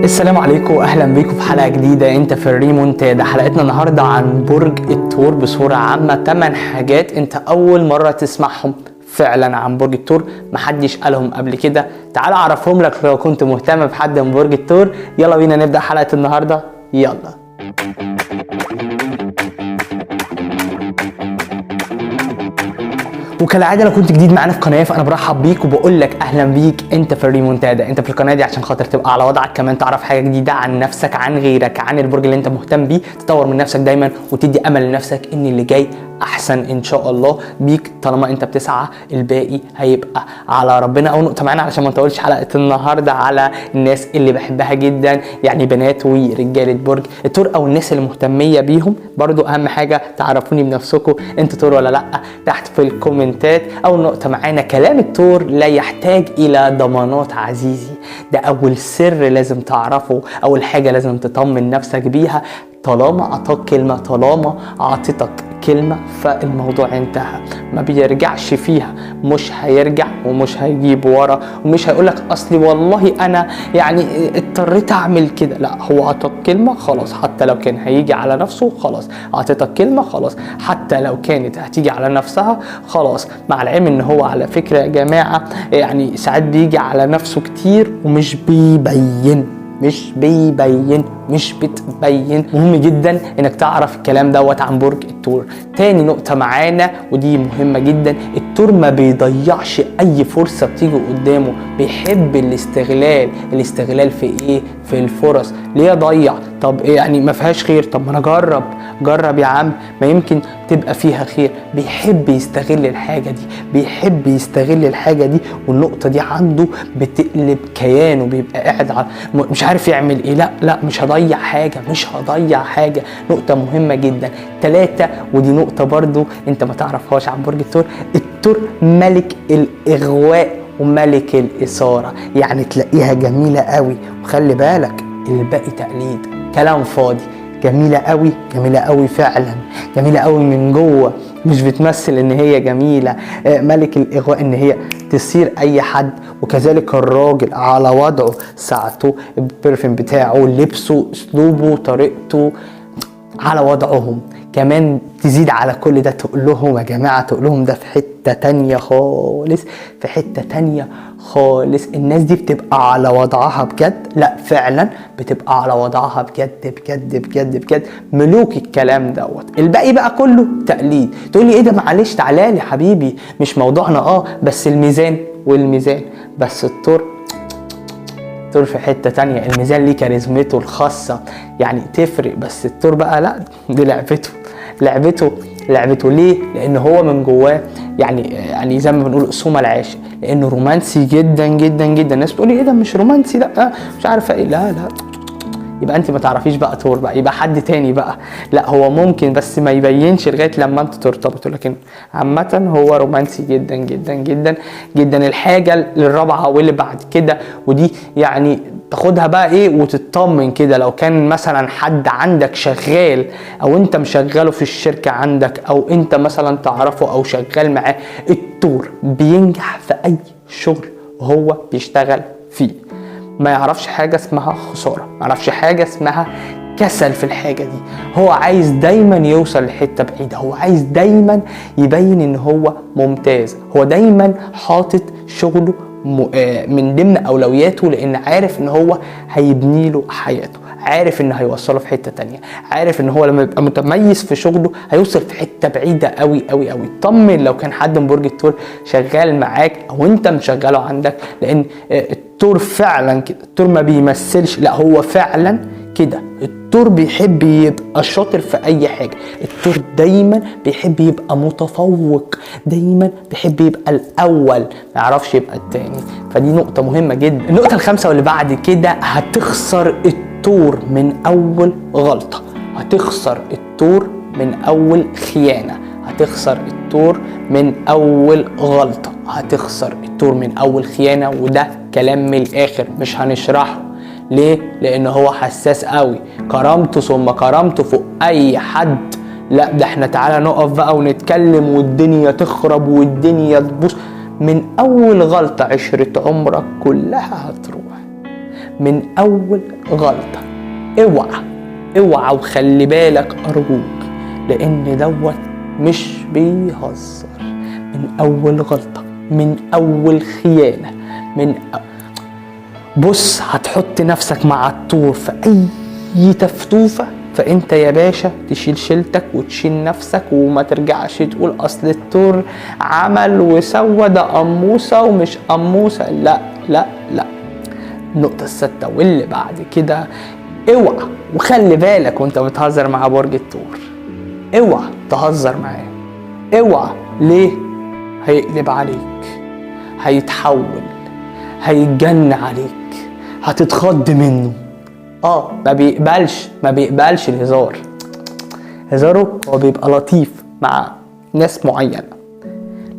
السلام عليكم واهلا بيكم في حلقه جديده. انت في الريمونتادا. حلقتنا النهارده عن برج الثور بصوره عامه. 8 حاجات انت اول مره تسمعهم فعلا عن برج الثور، محدش قالهم قبل كده. تعال اعرفهم لك لو كنت مهتم بحد من برج الثور. يلا بينا نبدا حلقه النهارده، يلا. وكالعاده لو كنت جديد معانا في القناه فانا برحب بيك وبقول لك اهلا بيك. انت في الريمونتادا، انت في القناه دي عشان خاطر تبقى على وضعك، كمان تعرف حاجه جديده عن نفسك، عن غيرك، عن البرج اللي انت مهتم بيه، تطور من نفسك دايما وتدي امل لنفسك ان اللي جاي احسن ان شاء الله بيك. طالما انت بتسعى الباقي هيبقى على ربنا. اول نقطه معانا علشان ما نطولش حلقه النهارده على الناس اللي بحبها جدا، يعني بنات ورجاله برج الثور او الناس اللي مهتميه بيهم. برضو اهم حاجه تعرفوني بنفسكم انتوا ثور ولا لا تحت في الكومنتات. اول نقطه معانا، كلام الثور لا يحتاج الى ضمانات عزيزي. ده اول سر لازم تعرفه، اول حاجه لازم تطمن نفسك بيها. طالما اعطاك كلمه، طالما اعطيتك كلمة فالموضوع انتهى، ما بيرجعش فيها، مش هيرجع ومش هيجيب ورا ومش هيقولك اصلي والله انا يعني اضطريت اعمل كده. لا، هو اعطاك كلمة خلاص، حتى لو كان هيجي على نفسه خلاص. اعطيتك كلمة خلاص، حتى لو كانت هتيجي على نفسها خلاص. مع العلم ان هو على فكرة يا جماعة يعني ساعات بيجي على نفسه كتير ومش بيبين، مش بتبين. مهم جدا انك تعرف الكلام دوت عن برج الثور. تاني نقطة معانا ودي مهمة جدا، الثور ما بيضيعش اي فرصة بتيجي قدامه، بيحب الاستغلال في ايه؟ في الفرص. ليه اضيع؟ طب يعني ما فيهاش خير، طب ما انا جرب يا عم، ما يمكن تبقى فيها خير. بيحب يستغل الحاجة دي والنقطة دي عنده بتقلب كيانه، بيبقى قاعد على مش عارف يعمل ايه. لا مش هضيع حاجة. نقطة مهمة جدا. 3 ودي نقطة برضو انت ما تعرفهاش عن برج الثور، الثور ملك الاغواء وملك الاثارة. يعني تلاقيها جميلة قوي وخلي بالك الباقي تقليد، كلام فاضي. جميلة قوي فعلا، جميلة قوي من جوه، مش بتمثل ان هي جميلة. ملك الاغواء ان هي تثير اي حد. وكذلك الراجل على وضعه، ساعته، البرفيوم بتاعه، لبسه، اسلوبه، طريقته، على وضعهم. كمان تزيد على كل ده تقول لهم يا جماعة، تقول لهم ده في حتة تانية خالص. الناس دي بتبقى على وضعها بجد. لا فعلا بتبقى على وضعها بجد. ملوك الكلام دوت. الباقي بقى كله تقليد. تقول لي ايه ده؟ معلش تعالى لي حبيبي، مش موضوعنا بس الميزان بس الثور في حتة تانية. الميزان ليه كاريزمته الخاصة يعني تفرق، بس الثور بقى لا، دي لعبته. ليه؟ لان هو من جواه يعني زي ما بنقول اسومه العاشق، لانه رومانسي جدا. الناس بتقول لي ايه ده مش رومانسي، لا مش عارفه ايه. لا يبقى انت ما تعرفيش بقى ثور بقى، يبقى حد تاني بقى. لا هو ممكن بس ما يبينش لغايه لما انت ترتبطوا، لكن عامه هو رومانسي جدا. الحاجه الرابعه واللي بعد كده ودي يعني تاخدها بقى ايه وتطمن كده. لو كان مثلا حد عندك شغال او انت مشغله في الشركه عندك، او انت مثلا تعرفه او شغال معاه، الثور بينجح في اي شغل وهو بيشتغل فيه. ما يعرفش حاجة اسمها خسارة، ما يعرفش حاجة اسمها كسل في الحاجة دي. هو عايز دايما يوصل لحتة بعيدة، هو عايز دايما يبين ان هو ممتاز. هو دايما حاطط شغله من ضمن اولوياته، لان عارف ان هو هيبني له حياته، عارف ان هيوصله في حتة تانية، عارف ان هو لما يبقى متميز في شغله هيوصل في حتة بعيدة قوي. طمن لو كان حد من برج الثور شغال معاك او انت مشغله عندك، لان الثور فعلا كده. الثور ما بيمثلش، لا هو فعلا كده. الثور بيحب يبقى شاطر في اي حاجة. الثور دايما بيحب يبقى متفوق، دايما بيحب يبقى الاول، ما يعرفش يبقى التاني. فدي نقطة مهمة جدا. النقطة الخامسة واللي بعد كده، هتخسر الثور من اول غلطة، هتخسر الثور من اول خيانة، هتخسر الثور من اول غلطة، هتخسر الثور من اول خيانة. وده كلام من الاخر مش هنشرحه. ليه؟ لان هو حساس قوي، كرامته ثم كرامته فوق اي حد. لا ده احنا تعالى نقف بقى ونتكلم والدنيا تخرب والدنيا تبوظ. من اول غلطة عشرة عمرك كلها هتروح. من اول غلطة. اوعى وخلي بالك ارجوك، لان دوت مش بيهزر. من اول غلطة، من اول خيانة، بص هتحط نفسك مع الطور في اي تفتوفة، فانت يا باشا تشيل شيلتك وتشيل نفسك وما ترجعش تقول اصل الطور عمل وسوى، ده قموصة ومش قموصة. لا لا لا. النقطة السادسة واللي بعد كده، اوعى وخلي بالك وانت بتهزر مع برج الثور، اوعى تهزر معاه. اوعى. ليه؟ هيقلب عليك، هيتحول، هيتجن عليك، هتتخض منه. ما بيقبلش الهزار. هزاره هو بيبقى لطيف مع ناس معينة.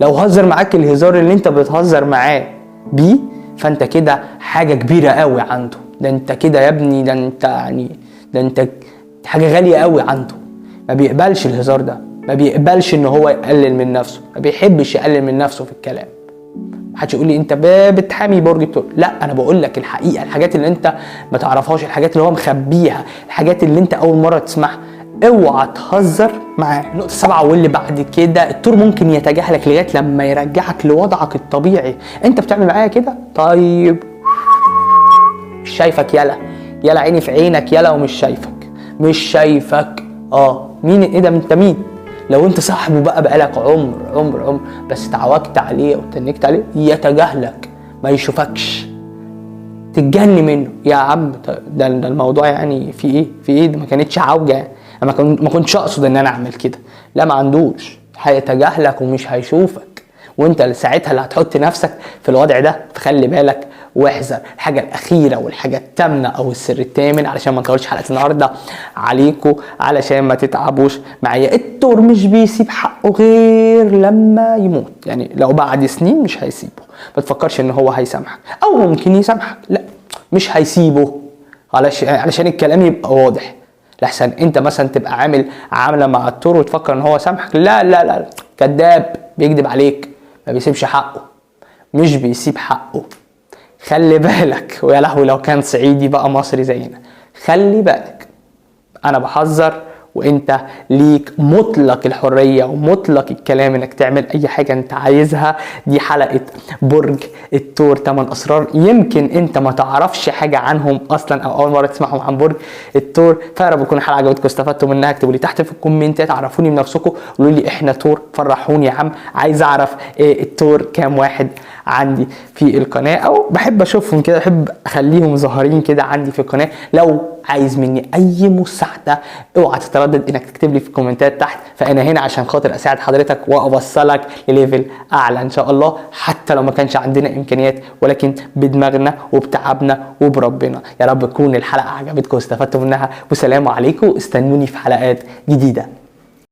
لو هزر معاك الهزار اللي انت بتهزر معاه بيه، فانت كده حاجة كبيرة قوي عنده. ده انت كده يا ابني، ده انت حاجة غالية قوي عنده. ما بيقبلش الهزار ده، ما بيقبلش ان هو يقلل من نفسه، ما بيحبش يقلل من نفسه في الكلام. محدش يقول لي انت بتحامي برج الثور. لا، انا بقول لك الحقيقه، الحاجات اللي انت ما تعرفهاش، الحاجات اللي هو مخبيها، الحاجات اللي انت اول مره تسمعها. اوعى تهزر معاه. النقطه 7 واللي بعد كده، الثور ممكن يتجاهلك لغايه لما يرجعك لوضعك الطبيعي. انت بتعمل معايا كده؟ طيب مش شايفك، يلا عيني في عينك، يلا ومش شايفك. مين؟ ايه ده؟ انت مين؟ لو انت صاحبه بقالك عمر بس اتعودت عليه وتنكت عليه، يتجاهلك، ما يشوفكش، تتجني منه. يا عم ده الموضوع يعني في ايه ده ما كانتش عوجه يعني. ما كنتش اقصد ان انا اعمل كده. لا، ما عندوش، هيتجاهلك ومش هيشوفك، وانت ساعتها اللي هتحط نفسك في الوضع ده. فخلي بالك واحذر. الحاجه الاخيره والحاجه الثامنه او السر الثامن، علشان ما نطولش حلقه النهارده عليكم، علشان ما تتعبوش معايا. الثور مش بيسيب حقه غير لما يموت. يعني لو بعد سنين مش هيسيبه. ما تفكرش ان هو هيسامحك، او ممكن يسامحك، لا مش هيسيبه. علشان الكلام يبقى واضح، لحسن انت مثلا تبقى عامله مع الثور وتفكر ان هو سامحك. لا لا لا، كذاب، بيكذب عليك، ما بيسيبش حقه، مش بيسيب حقه. خلي بالك. ويا لهوي لو كان صعيدي بقى مصري زينا. خلي بالك، انا بحذر، وانت ليك مطلق الحرية ومطلق الكلام انك تعمل اي حاجة انت عايزها. دي حلقة برج الثور 8 اسرار يمكن انت ما تعرفش حاجة عنهم اصلا، او اول مرة تسمعهم عن برج الثور. فيا رب تكون الحلقة عجبتكم واستفدتوا منها. اكتبوا لي تحت في الكومنتات، عرفوني بنفسكم، قولوا لي احنا ثور، فرحوني يا عم. عايز اعرف الثور كام واحد عندي في القناة، او بحب اشوفهم كده، بحب اخليهم ظاهرين كده عندي في القناة. لو عايز مني اي مساعدة اوعى تتردد انك تكتب لي في الكومنتات تحت، فانا هنا عشان خاطر اساعد حضرتك واوصلك لليفل اعلى ان شاء الله، حتى لو ما كانش عندنا امكانيات، ولكن بدماغنا وبتعبنا وبربنا. يا رب تكون الحلقة عجبتكم واستفدتوا منها، وسلام عليكم. استنوني في حلقات جديدة.